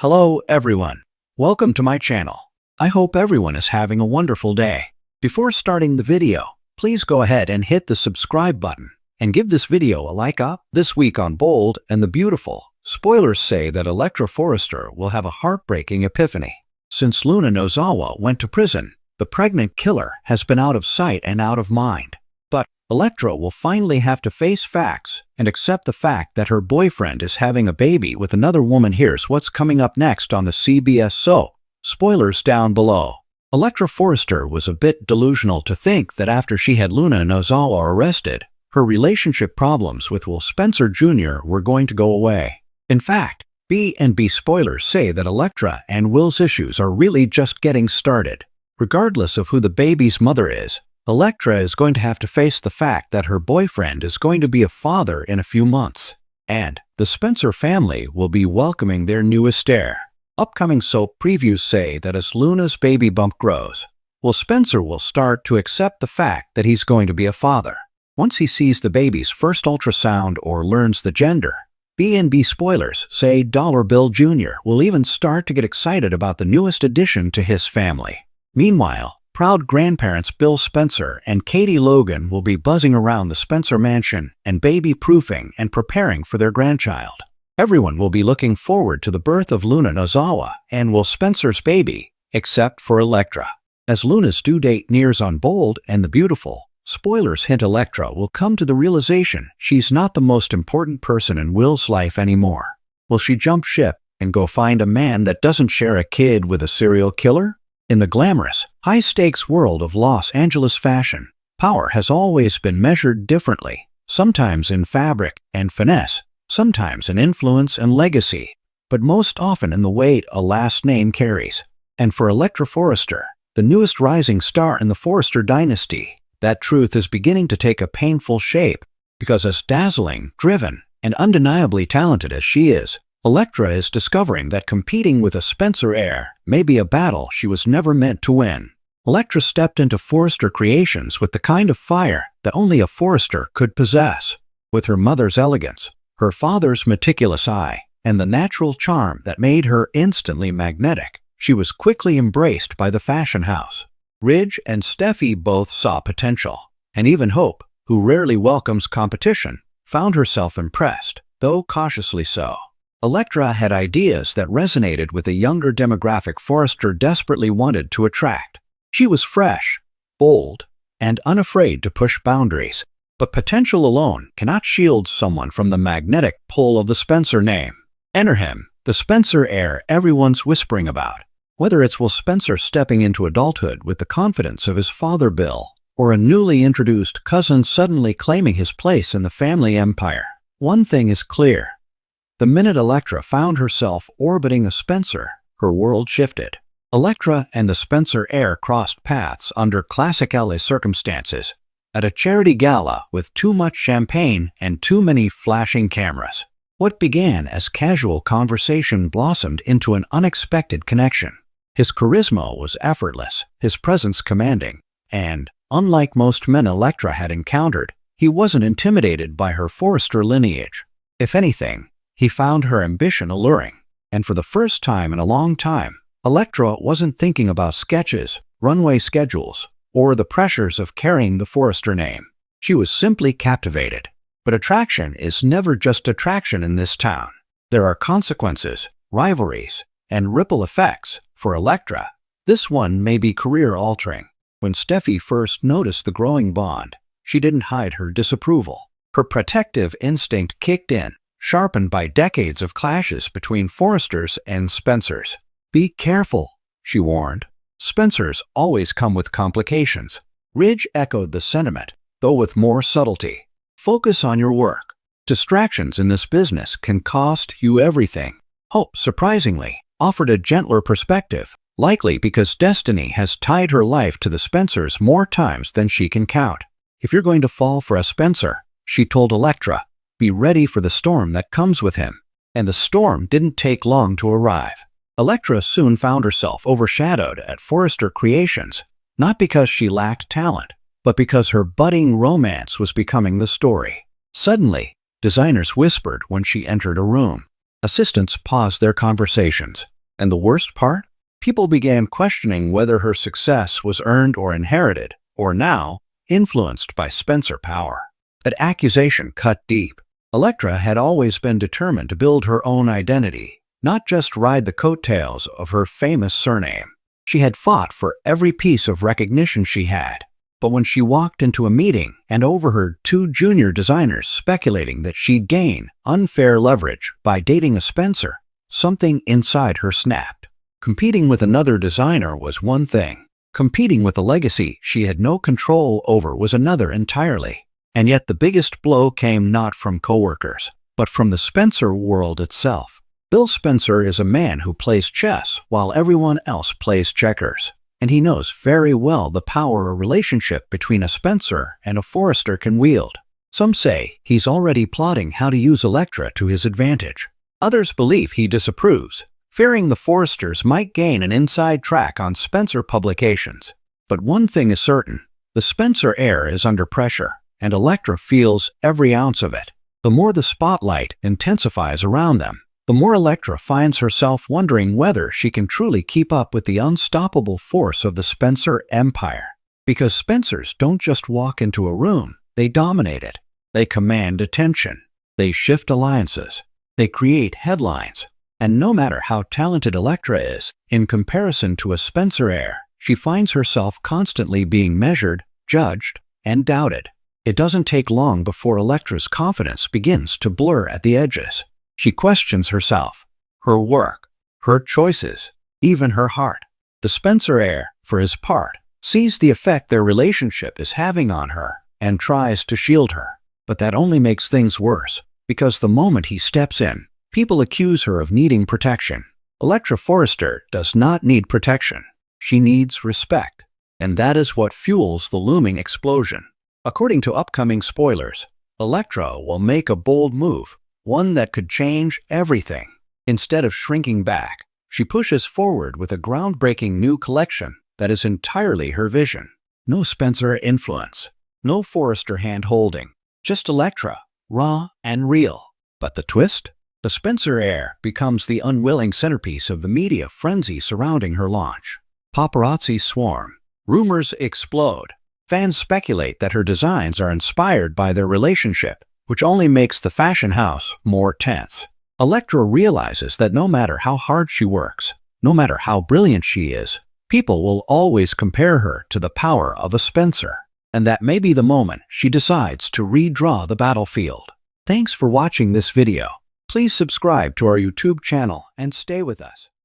Hello everyone. Welcome to my channel. I hope everyone is having a wonderful day. Before starting the video, please go ahead and hit the subscribe button and give this video a like up. This week on Bold and the Beautiful, spoilers say that Electra Forrester will have a heartbreaking epiphany. Since Luna Nozawa went to prison, the pregnant killer has been out of sight and out of mind. But Electra will finally have to face facts and accept the fact that her boyfriend is having a baby with another woman. Here's what's coming up next on the CBS soap. Spoilers down below. Electra Forrester was a bit delusional to think that after she had Luna Nozawa arrested, her relationship problems with Will Spencer Jr. were going to go away. In fact, B&B spoilers say that Electra and Will's issues are really just getting started. Regardless of who the baby's mother is, Electra is going to have to face the fact that her boyfriend is going to be a father in a few months, and the Spencer family will be welcoming their newest heir. Upcoming soap previews say that as Luna's baby bump grows, Will Spencer will start to accept the fact that he's going to be a father. Once he sees the baby's first ultrasound or learns the gender, B&B spoilers say Dollar Bill Jr. will even start to get excited about the newest addition to his family. Meanwhile, proud grandparents Bill Spencer and Katie Logan will be buzzing around the Spencer mansion and baby-proofing and preparing for their grandchild. Everyone will be looking forward to the birth of Luna Nozawa and Will Spencer's baby, except for Electra. As Luna's due date nears on Bold and the Beautiful, spoilers hint Electra will come to the realization she's not the most important person in Will's life anymore. Will she jump ship and go find a man that doesn't share a kid with a serial killer? In the glamorous, high-stakes world of Los Angeles fashion, power has always been measured differently, sometimes in fabric and finesse, sometimes in influence and legacy, but most often in the weight a last name carries. And for Electra Forrester, the newest rising star in the Forrester dynasty, that truth is beginning to take a painful shape, because as dazzling, driven, and undeniably talented as she is, Electra is discovering that competing with a Spencer heir may be a battle she was never meant to win. Electra stepped into Forrester Creations with the kind of fire that only a Forrester could possess. With her mother's elegance, her father's meticulous eye, and the natural charm that made her instantly magnetic, she was quickly embraced by the fashion house. Ridge and Steffi both saw potential, and even Hope, who rarely welcomes competition, found herself impressed, though cautiously so. Electra had ideas that resonated with a younger demographic Forrester desperately wanted to attract. She was fresh, bold, and unafraid to push boundaries, but potential alone cannot shield someone from the magnetic pull of the Spencer name. Enter him, the Spencer heir everyone's whispering about. Whether it's Will Spencer stepping into adulthood with the confidence of his father Bill, or a newly introduced cousin suddenly claiming his place in the family empire, one thing is clear. The minute Electra found herself orbiting a Spencer, her world shifted. Electra and the Spencer heir crossed paths under classic LA circumstances, at a charity gala with too much champagne and too many flashing cameras. What began as casual conversation blossomed into an unexpected connection. His charisma was effortless, his presence commanding, and, unlike most men Electra had encountered, he wasn't intimidated by her Forrester lineage. If anything, he found her ambition alluring, and for the first time in a long time, Electra wasn't thinking about sketches, runway schedules, or the pressures of carrying the Forrester name. She was simply captivated. But attraction is never just attraction in this town. There are consequences, rivalries, and ripple effects. For Electra, this one may be career-altering. When Steffi first noticed the growing bond, she didn't hide her disapproval. Her protective instinct kicked in, sharpened by decades of clashes between Forresters and Spencers. "Be careful," she warned. "Spencers always come with complications." Ridge echoed the sentiment, though with more subtlety. "Focus on your work. Distractions in this business can cost you everything." Hope, surprisingly, offered a gentler perspective, likely because destiny has tied her life to the Spencers more times than she can count. "If you're going to fall for a Spencer," she told Electra, "be ready for the storm that comes with him." And the storm didn't take long to arrive. Electra soon found herself overshadowed at Forrester Creations, not because she lacked talent, but because her budding romance was becoming the story. Suddenly, designers whispered when she entered a room. Assistants paused their conversations. And the worst part? People began questioning whether her success was earned or inherited, or now, influenced by Spencer power. That accusation cut deep. Electra had always been determined to build her own identity, not just ride the coattails of her famous surname. She had fought for every piece of recognition she had. But when she walked into a meeting and overheard two junior designers speculating that she'd gain unfair leverage by dating a Spencer, something inside her snapped. Competing with another designer was one thing. Competing with a legacy she had no control over was another entirely. And yet the biggest blow came not from coworkers, but from the Spencer world itself. Bill Spencer is a man who plays chess while everyone else plays checkers. And he knows very well the power a relationship between a Spencer and a Forrester can wield. Some say he's already plotting how to use Electra to his advantage. Others believe he disapproves, fearing the Forresters might gain an inside track on Spencer publications. But one thing is certain, the Spencer heir is under pressure, and Electra feels every ounce of it. The more the spotlight intensifies around them, the more Electra finds herself wondering whether she can truly keep up with the unstoppable force of the Spencer empire. Because Spencers don't just walk into a room, they dominate it. They command attention. They shift alliances. They create headlines. And no matter how talented Electra is, in comparison to a Spencer heir, she finds herself constantly being measured, judged, and doubted. It doesn't take long before Electra's confidence begins to blur at the edges. She questions herself, her work, her choices, even her heart. The Spencer heir, for his part, sees the effect their relationship is having on her and tries to shield her. But that only makes things worse, because the moment he steps in, people accuse her of needing protection. Electra Forrester does not need protection. She needs respect. And that is what fuels the looming explosion. According to upcoming spoilers, Electra will make a bold move, one that could change everything. Instead of shrinking back, she pushes forward with a groundbreaking new collection that is entirely her vision. No Spencer influence, no Forrester hand-holding, just Electra, raw and real. But the twist? The Spencer heir becomes the unwilling centerpiece of the media frenzy surrounding her launch. Paparazzi swarm, rumors explode, fans speculate that her designs are inspired by their relationship, which only makes the fashion house more tense. Electra realizes that no matter how hard she works, no matter how brilliant she is, people will always compare her to the power of a Spencer. And that may be the moment she decides to redraw the battlefield. Thanks for watching this video. Please subscribe to our YouTube channel and stay with us.